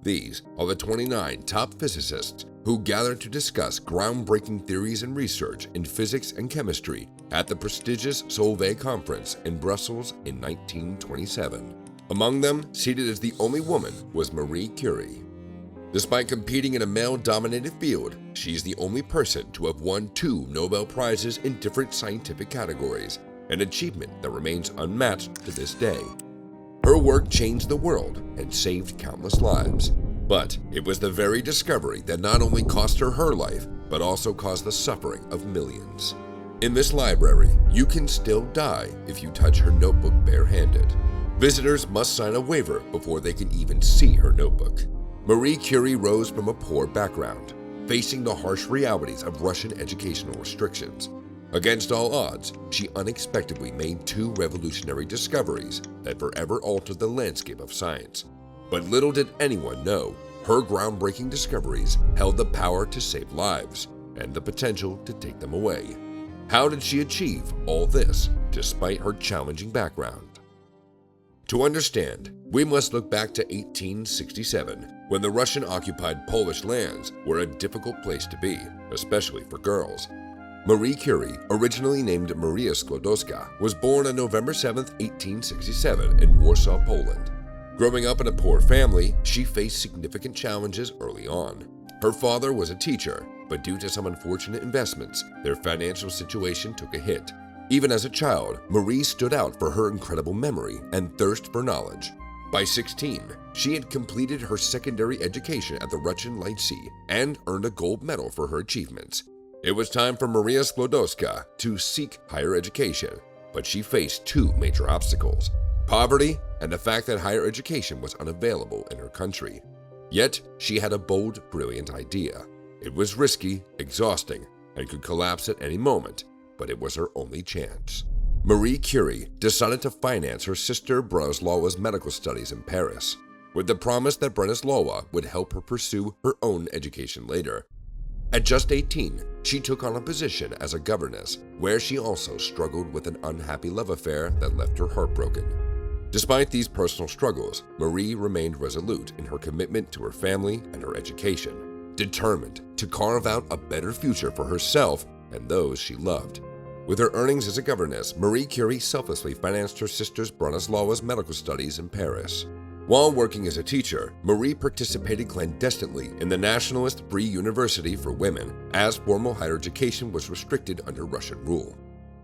These are the 29 top physicists who gathered to discuss groundbreaking theories and research in physics and chemistry at the prestigious Solvay Conference in Brussels in 1927. Among them, seated as the only woman, was Marie Curie. Despite competing in a male-dominated field, she's the only person to have won 2 Nobel Prizes in different scientific categories, an achievement that remains unmatched to this day. Her work changed the world and saved countless lives, but it was the very discovery that not only cost her her life, but also caused the suffering of millions. In this library, you can still die if you touch her notebook barehanded. Visitors must sign a waiver before they can even see her notebook. Marie Curie rose from a poor background, facing the harsh realities of Russian educational restrictions. Against all odds, she unexpectedly made 2 revolutionary discoveries that forever altered the landscape of science. But little did anyone know, her groundbreaking discoveries held the power to save lives and the potential to take them away. How did she achieve all this despite her challenging background? To understand, we must look back to 1867, when the Russian-occupied Polish lands were a difficult place to be, especially for girls. Marie Curie, originally named Maria Sklodowska, was born on November 7, 1867 in Warsaw, Poland. Growing up in a poor family, she faced significant challenges early on. Her father was a teacher, but due to some unfortunate investments, their financial situation took a hit. Even as a child, Marie stood out for her incredible memory and thirst for knowledge. By 16, she had completed her secondary education at the Russian Lycée and earned a gold medal for her achievements. It was time for Maria Sklodowska to seek higher education, but she faced 2 major obstacles: poverty and the fact that higher education was unavailable in her country. Yet, she had a bold, brilliant idea. It was risky, exhausting, and could collapse at any moment, but it was her only chance. Marie Curie decided to finance her sister Bronislawa's medical studies in Paris, with the promise that Bronislawa would help her pursue her own education later. At just 18, she took on a position as a governess, where she also struggled with an unhappy love affair that left her heartbroken. Despite these personal struggles, Marie remained resolute in her commitment to her family and her education, determined to carve out a better future for herself and those she loved. With her earnings as a governess, Marie Curie selflessly financed her sister Bronislawa's medical studies in Paris. While working as a teacher, Marie participated clandestinely in the nationalist Free University for Women, as formal higher education was restricted under Russian rule.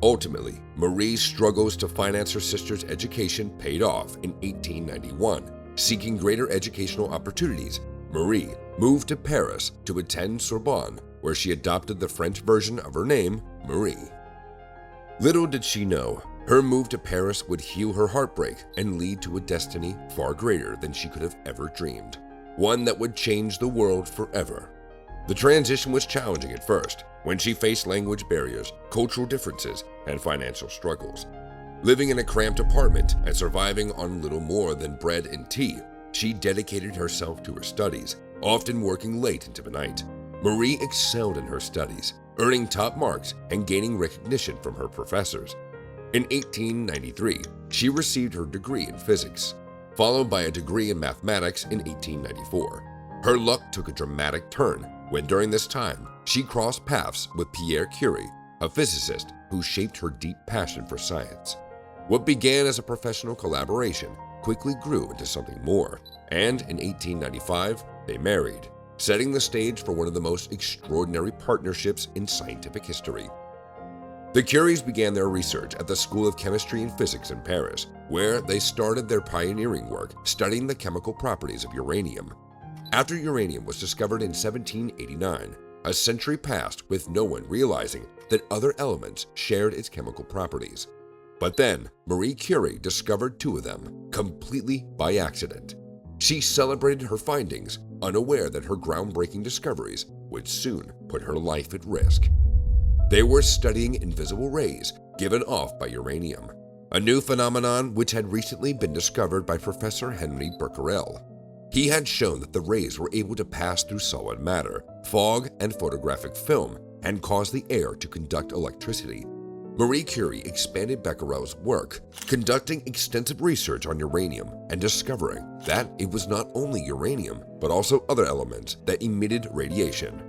Ultimately, Marie's struggles to finance her sister's education paid off in 1891. Seeking greater educational opportunities, Marie moved to Paris to attend Sorbonne, where she adopted the French version of her name, Marie. Little did she know, her move to Paris would heal her heartbreak and lead to a destiny far greater than she could have ever dreamed, one that would change the world forever. The transition was challenging at first, when she faced language barriers, cultural differences, and financial struggles. Living in a cramped apartment and surviving on little more than bread and tea, she dedicated herself to her studies, often working late into the night. Marie excelled in her studies, earning top marks and gaining recognition from her professors. In 1893, she received her degree in physics, followed by a degree in mathematics in 1894. Her luck took a dramatic turn when during this time, she crossed paths with Pierre Curie, a physicist who shaped her deep passion for science. What began as a professional collaboration quickly grew into something more, and in 1895, they married, setting the stage for one of the most extraordinary partnerships in scientific history. The Curies began their research at the School of Chemistry and Physics in Paris, where they started their pioneering work studying the chemical properties of uranium. After uranium was discovered in 1789, a century passed with no one realizing that other elements shared its chemical properties. But then, Marie Curie discovered 2 of them, completely by accident. She celebrated her findings, unaware that her groundbreaking discoveries would soon put her life at risk. They were studying invisible rays given off by uranium, a new phenomenon which had recently been discovered by Professor Henry Becquerel. He had shown that the rays were able to pass through solid matter, fog, and photographic film and cause the air to conduct electricity. Marie Curie expanded Becquerel's work, conducting extensive research on uranium and discovering that it was not only uranium, but also other elements that emitted radiation.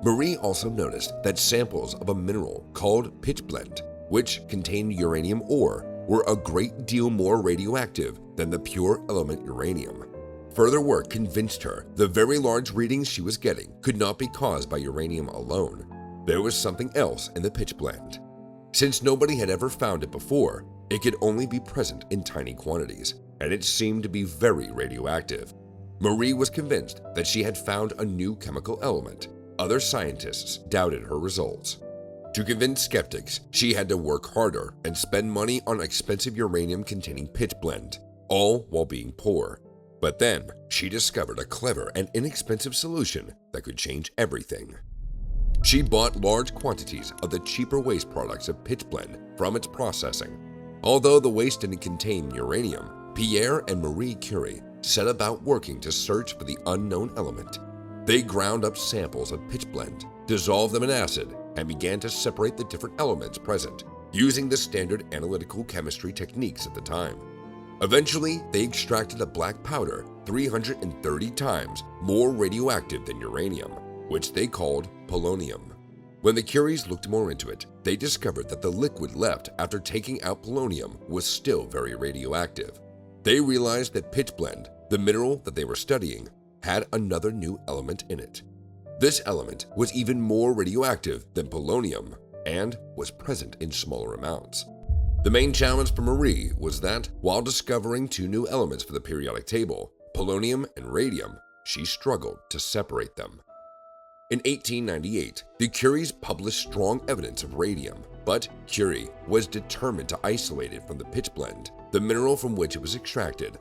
Marie also noticed that samples of a mineral called pitchblende, which contained uranium ore, were a great deal more radioactive than the pure element uranium. Further work convinced her the very large readings she was getting could not be caused by uranium alone. There was something else in the pitchblende. Since nobody had ever found it before, it could only be present in tiny quantities, and it seemed to be very radioactive. Marie was convinced that she had found a new chemical element. Other scientists doubted her results. To convince skeptics, she had to work harder and spend money on expensive uranium-containing pitchblende, all while being poor. But then, she discovered a clever and inexpensive solution that could change everything. She bought large quantities of the cheaper waste products of pitchblende from its processing. Although the waste didn't contain uranium, Pierre and Marie Curie set about working to search for the unknown element. They ground up samples of pitchblende, dissolved them in acid, and began to separate the different elements present, using the standard analytical chemistry techniques at the time. Eventually, they extracted a black powder 330 times more radioactive than uranium, which they called polonium. When the Curies looked more into it, they discovered that the liquid left after taking out polonium was still very radioactive. They realized that pitchblende, the mineral that they were studying, had another new element in it. This element was even more radioactive than polonium and was present in smaller amounts. The main challenge for Marie was that, while discovering two new elements for the periodic table, polonium and radium, she struggled to separate them. In 1898, the Curies published strong evidence of radium, but Curie was determined to isolate it from the pitchblende, the mineral from which it was extracted.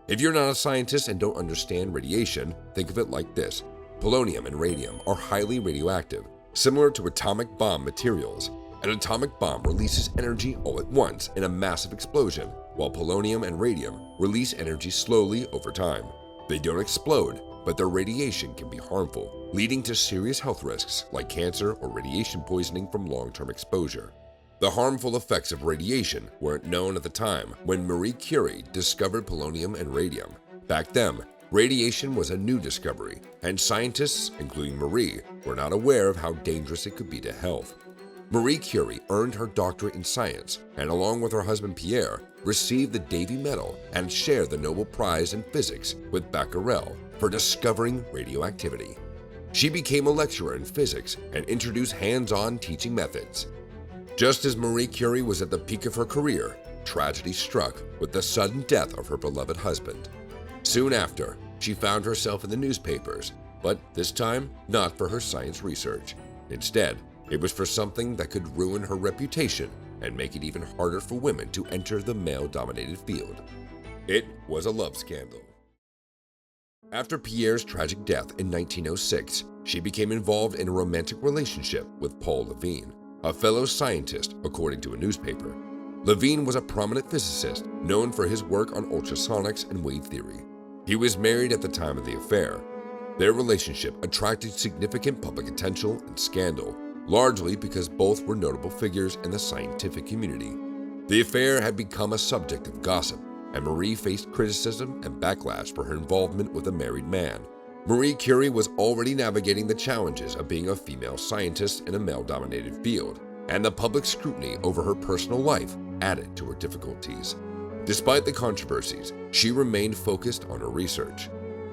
If you're not a scientist and don't understand radiation, think of it like this. Polonium and radium are highly radioactive, similar to atomic bomb materials. An atomic bomb releases energy all at once in a massive explosion, while polonium and radium release energy slowly over time. They don't explode, but their radiation can be harmful, leading to serious health risks like cancer or radiation poisoning from long-term exposure. The harmful effects of radiation weren't known at the time when Marie Curie discovered polonium and radium. Back then, radiation was a new discovery, and scientists, including Marie, were not aware of how dangerous it could be to health. Marie Curie earned her doctorate in science and, along with her husband Pierre, received the Davy Medal and shared the Nobel Prize in Physics with Becquerel for discovering radioactivity. She became a lecturer in physics and introduced hands-on teaching methods. Just as Marie Curie was at the peak of her career, tragedy struck with the sudden death of her beloved husband. Soon after, she found herself in the newspapers, but this time not for her science research. Instead, it was for something that could ruin her reputation and make it even harder for women to enter the male-dominated field. It was a love scandal. After Pierre's tragic death in 1906, she became involved in a romantic relationship with Paul Levine, a fellow scientist, according to a newspaper. Levine was a prominent physicist known for his work on ultrasonics and wave theory. He was married at the time of the affair. Their relationship attracted significant public attention and scandal, largely because both were notable figures in the scientific community. The affair had become a subject of gossip, and Marie faced criticism and backlash for her involvement with a married man. Marie Curie was already navigating the challenges of being a female scientist in a male-dominated field, and the public scrutiny over her personal life added to her difficulties. Despite the controversies, she remained focused on her research.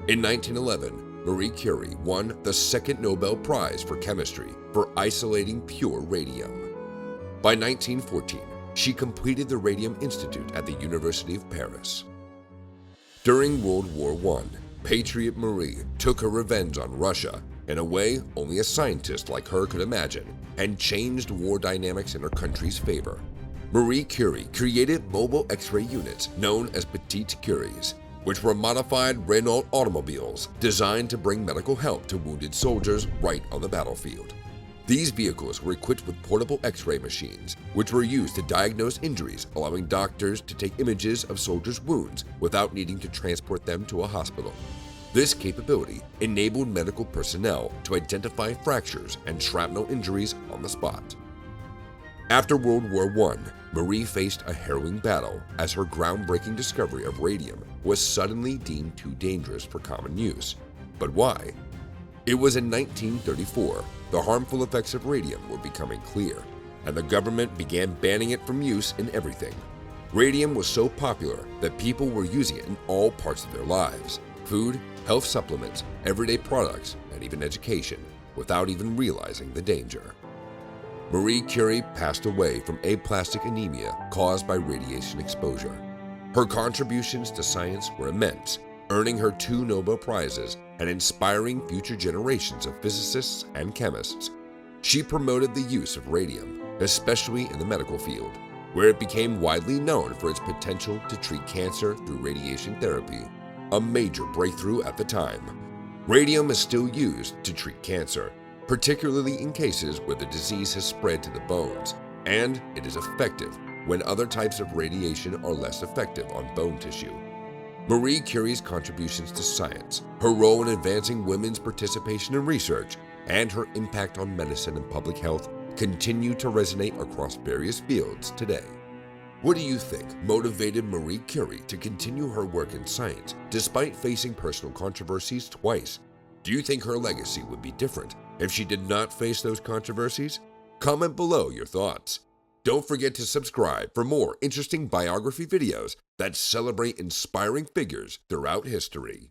In 1911, Marie Curie won the second Nobel Prize for chemistry for isolating pure radium. By 1914, she completed the Radium Institute at the University of Paris. During World War I, Patriot Marie took her revenge on Russia in a way only a scientist like her could imagine, and changed war dynamics in her country's favor. Marie Curie created mobile X-ray units known as Petite Curies, which were modified Renault automobiles designed to bring medical help to wounded soldiers right on the battlefield. These vehicles were equipped with portable X-ray machines, which were used to diagnose injuries, allowing doctors to take images of soldiers' wounds without needing to transport them to a hospital. This capability enabled medical personnel to identify fractures and shrapnel injuries on the spot. After World War I, Marie faced a harrowing battle as her groundbreaking discovery of radium was suddenly deemed too dangerous for common use. But why? It was in 1934 the harmful effects of radium were becoming clear, and the government began banning it from use in everything. Radium was so popular that people were using it in all parts of their lives: food, health supplements, everyday products, and even education, without even realizing the danger. Marie Curie passed away from aplastic anemia caused by radiation exposure. Her contributions to science were immense, earning her 2 Nobel Prizes and inspiring future generations of physicists and chemists. She promoted the use of radium, especially in the medical field, where it became widely known for its potential to treat cancer through radiation therapy, a major breakthrough at the time. Radium is still used to treat cancer, particularly in cases where the disease has spread to the bones, and it is effective when other types of radiation are less effective on bone tissue. Marie Curie's contributions to science, her role in advancing women's participation in research, and her impact on medicine and public health continue to resonate across various fields today. What do you think motivated Marie Curie to continue her work in science despite facing personal controversies twice? Do you think her legacy would be different if she did not face those controversies? Comment below your thoughts. Don't forget to subscribe for more interesting biography videos that celebrate inspiring figures throughout history.